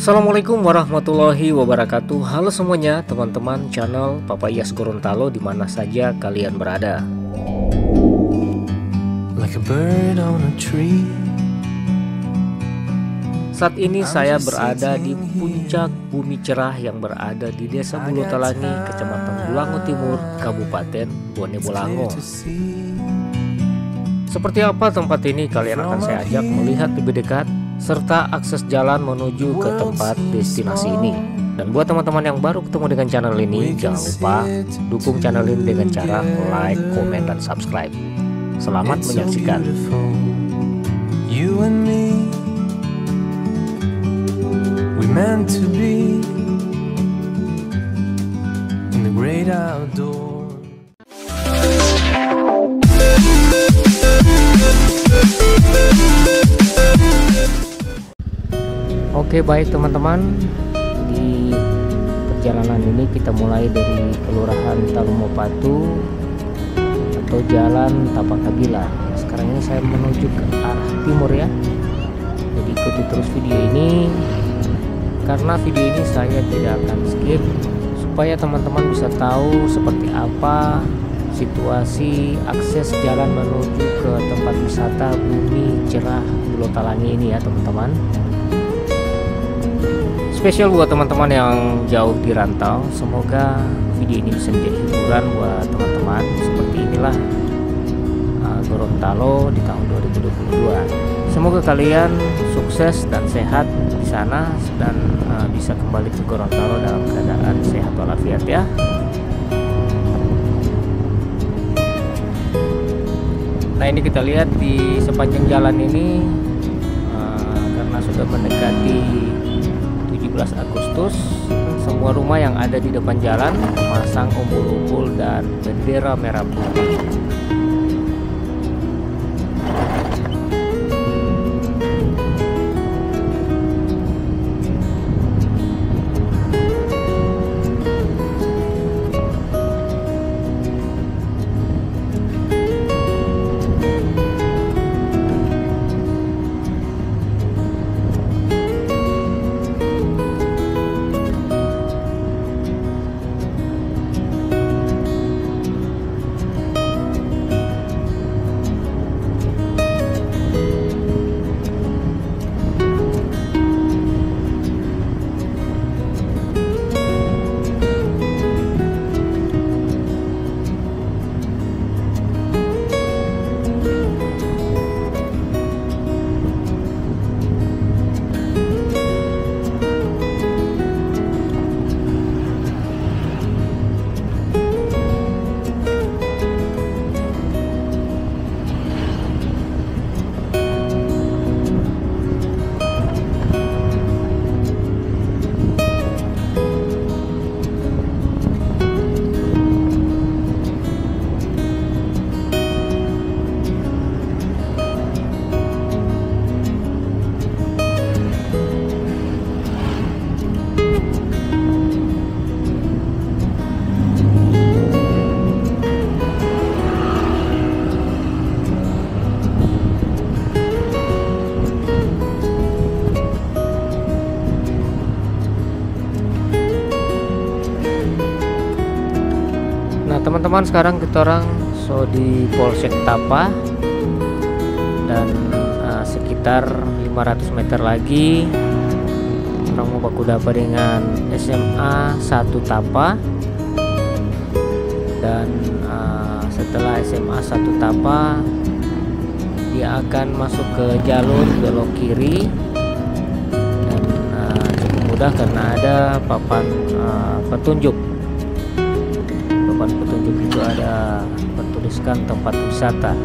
Assalamualaikum warahmatullahi wabarakatuh. Halo semuanya teman-teman channel Papa Iyas Gorontalo dimana saja kalian berada. Like a bird on a tree. Saat ini saya berada di puncak bumi cerah yang berada di Desa Bulutalangi, Kecamatan Bulango Timur, Kabupaten Bone Bolango. Seperti apa tempat ini kalian akan saya ajak melihat lebih dekat serta akses jalan menuju ke tempat destinasi ini. Dan buat teman-teman yang baru ketemu dengan channel ini, jangan lupa dukung channel ini dengan cara like, komen, dan subscribe. Selamat menyaksikan. You and me, we meant to be in the great outdoors. Oke, baik teman-teman, di perjalanan ini kita mulai dari Kelurahan Talumopatu atau Jalan Tapakabila. Sekarang ini saya menuju ke arah timur ya. Jadi ikuti terus video ini, karena video ini saya tidak akan skip supaya teman-teman bisa tahu seperti apa situasi akses jalan menuju ke tempat wisata Bumi Cerah Bulutalangi ini ya teman-teman. Spesial buat teman-teman yang jauh di rantau, semoga video ini bisa menjadi hiburan buat teman-teman. Seperti inilah Gorontalo di tahun 2022. Semoga kalian sukses dan sehat di sana dan bisa kembali ke Gorontalo dalam keadaan sehat walafiat ya. Nah, ini kita lihat di sepanjang jalan ini karena sudah mendekati 17 Agustus, semua rumah yang ada di depan jalan memasang umbul-umbul dan bendera merah putih. Teman-teman, sekarang kita orang di Polsek Tapa dan sekitar 500 meter lagi orang mau baku dapat dengan SMA 1 Tapa. Dan setelah SMA 1 Tapa dia akan masuk ke jalur belok kiri dan cukup mudah karena ada papan petunjuk. Petunjuk itu ada bertuliskan tempat wisata.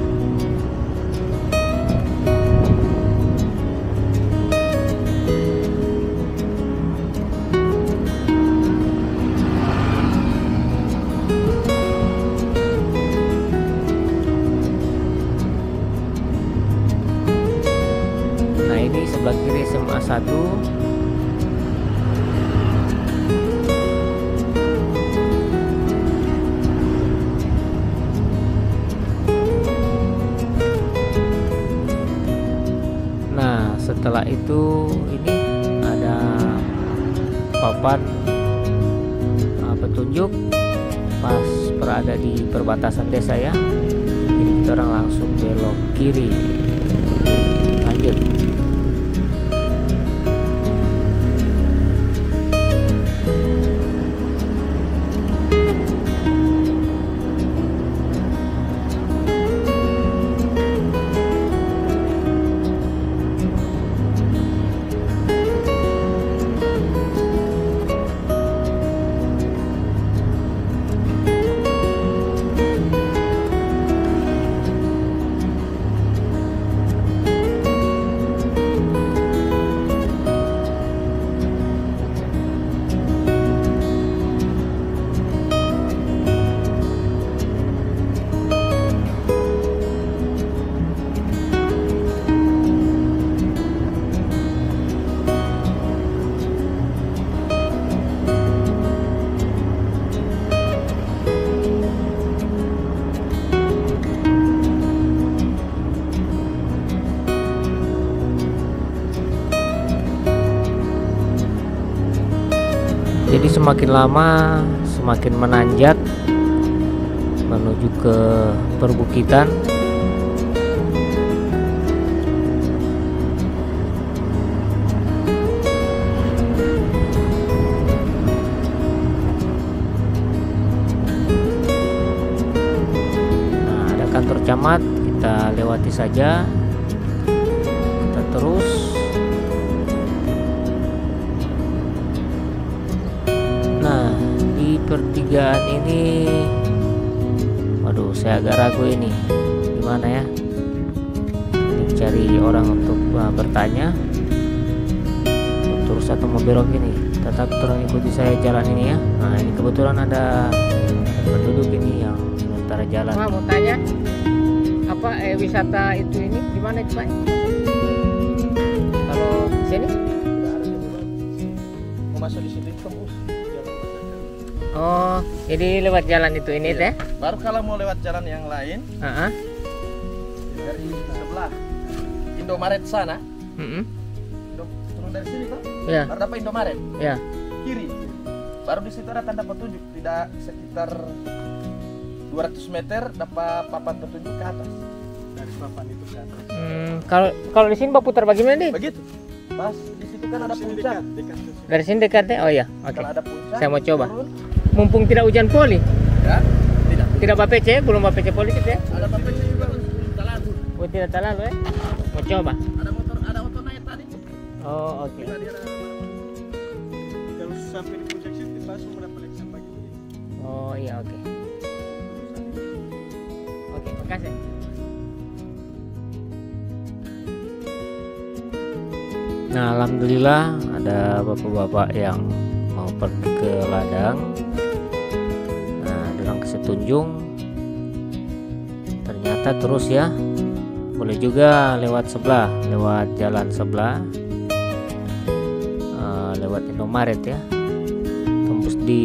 Nah, ini sebelah kiri SMA 1. Setelah itu ini ada papan petunjuk pas berada di perbatasan desa ya. Jadi kita orang langsung belok kiri, lanjut. Jadi semakin lama semakin menanjak menuju ke perbukitan. Nah, ada kantor camat, kita lewati saja. Kita terus. Nah, di pertigaan ini, waduh, saya agak ragu ini, gimana ya? Cari orang untuk bertanya, terus atau mau belok ini. Tetap terus ikuti saya jalan ini ya. Nah, ini kebetulan ada penduduk ini yang sementara jalan. Mau tanya, apa wisata itu ini di mana Pak? Kalau sini? Mau masuk di situ tembus. Oh, jadi lewat jalan itu ini teh? Baru kalau mau lewat jalan yang lain Heeh. dari sebelah Indomaret sana, turun dari sini Pak. Ya, Baru dapat Indomaret ya. kiri. Baru di situ ada tanda petunjuk, tidak sekitar 200 meter dapat papan petunjuk ke atas. Dari papan itu ke atas. Kalau di sini Bapak putar bagaimana nih? Begitu. Pas di situ kan ada puncak. Dari sini dekat deh. Oh ya, oke. Kalau ada puncak, Saya mau coba. turun. Mumpung tidak hujan poli, Ya, tidak. tidak BPC, belum BPC poli gitu ya? Ada papanya juga terlalu. Oh, tidak terlalu ya? Mau coba? Ada motor naik tadi. Oh, oke. Kalau sampai di puncak situ langsung mendapat leksan pagi. Oh iya, oke. Oke, makasih. Nah, alhamdulillah ada bapak-bapak yang mau pergi ke ladang. Nah, dalam kesetunjung ternyata terus ya, boleh juga lewat sebelah, lewat jalan sebelah, lewat Indomaret ya, tembus di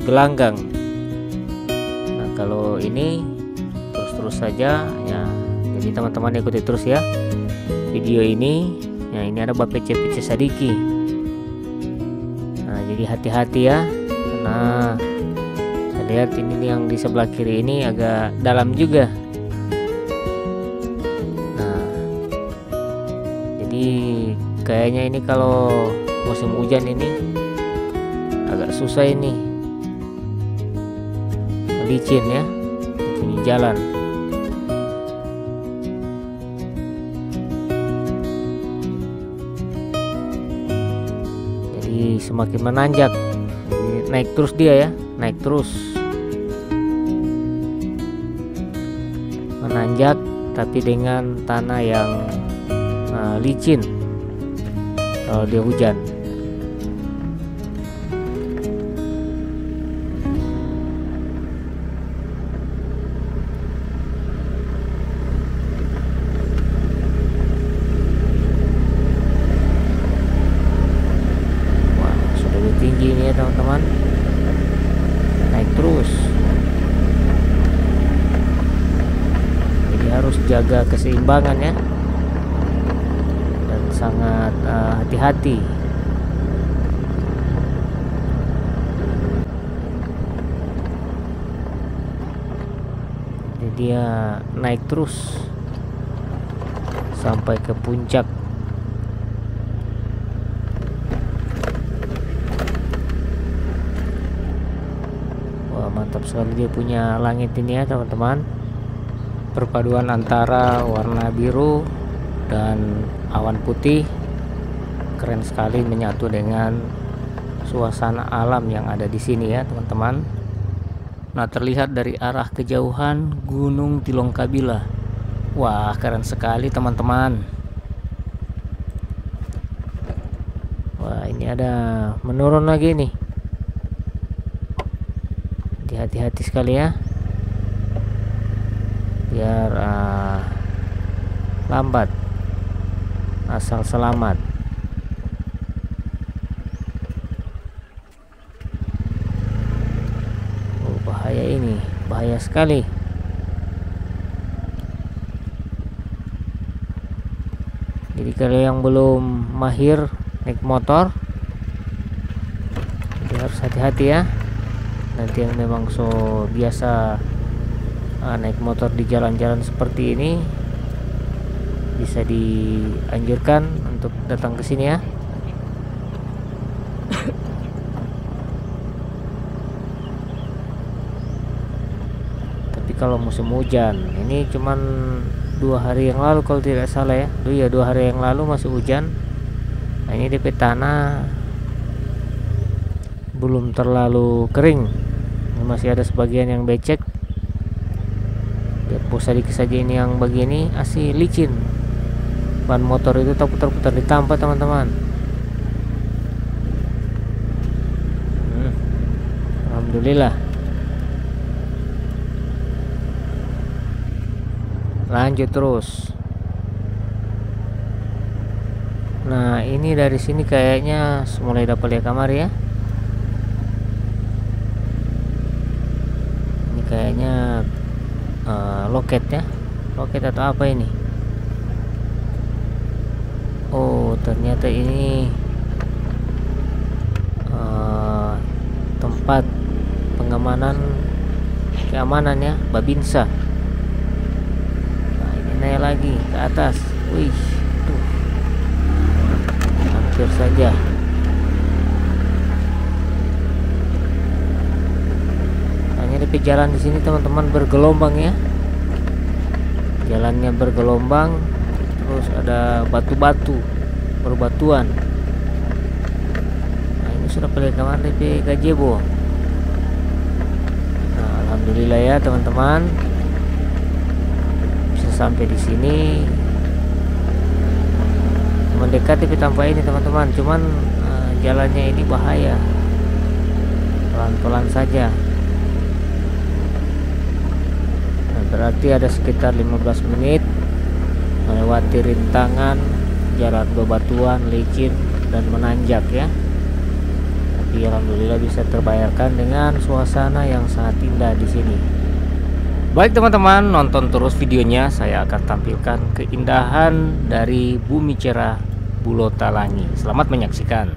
gelanggang. Nah, kalau ini terus saja ya, jadi teman-teman ikuti terus ya video ini. Nah, ini ada BPC Sadiki. Nah, jadi hati-hati ya, karena saya lihat ini yang di sebelah kiri ini agak dalam juga. Nah, jadi kayaknya ini kalau musim hujan ini agak susah ini, licin ya, punya jalan. Semakin menanjak, jadi naik terus dia ya, naik terus menanjak, tapi dengan tanah yang licin kalau dia hujan. Tinggi ini ya teman-teman, naik terus, jadi harus jaga keseimbangan ya, dan sangat hati-hati. dia naik terus sampai ke puncak. Wah, mantap sekali dia punya langit ini ya teman-teman. Perpaduan antara warna biru dan awan putih keren sekali, menyatu dengan suasana alam yang ada di sini ya teman-teman. Nah, terlihat dari arah kejauhan Gunung Tilongkabila. Wah, keren sekali teman-teman. Wah, ini ada menurun lagi nih. Hati-hati sekali ya, biar lambat asal selamat. Bahaya ini, bahaya sekali. Jadi kalau yang belum mahir naik motor, jadi harus hati-hati ya. Nanti yang memang so biasa naik motor di jalan-jalan seperti ini, bisa dianjurkan untuk datang ke sini ya. Tapi kalau musim hujan, ini cuman 2 hari yang lalu kalau tidak salah ya. 2 hari yang lalu masih hujan. Nah, ini DP tanah belum terlalu kering, masih ada sebagian yang becek. Biar sedikit saja ini yang begini asli licin. Ban motor itu tak putar-putar di tampak teman-teman. Alhamdulillah. Lanjut terus. Nah, ini dari sini kayaknya mulai dapat lihat kamar ya. Ini kayaknya loket ya. Loket atau apa ini? Oh, ternyata ini tempat pengamanan keamanan ya, Babinsa. Naik lagi ke atas. Wih, tuh hampir saja. Hanya di jalan di sini teman-teman bergelombang ya. Jalannya bergelombang, terus ada batu-batu, berbatuan. Nah, ini sudah pada kamar DP gazebo. Nah, alhamdulillah ya teman-teman. Sampai di sini mendekati Pitampa ini teman-teman, cuman jalannya ini bahaya, pelan-pelan saja. Nah, berarti ada sekitar 15 menit melewati rintangan jalan bebatuan, licin dan menanjak ya. Tapi alhamdulillah bisa terbayarkan dengan suasana yang sangat indah di sini. Baik teman-teman, nonton terus videonya. Saya akan tampilkan keindahan dari Bumi Cerah Bulotalangi. Selamat menyaksikan.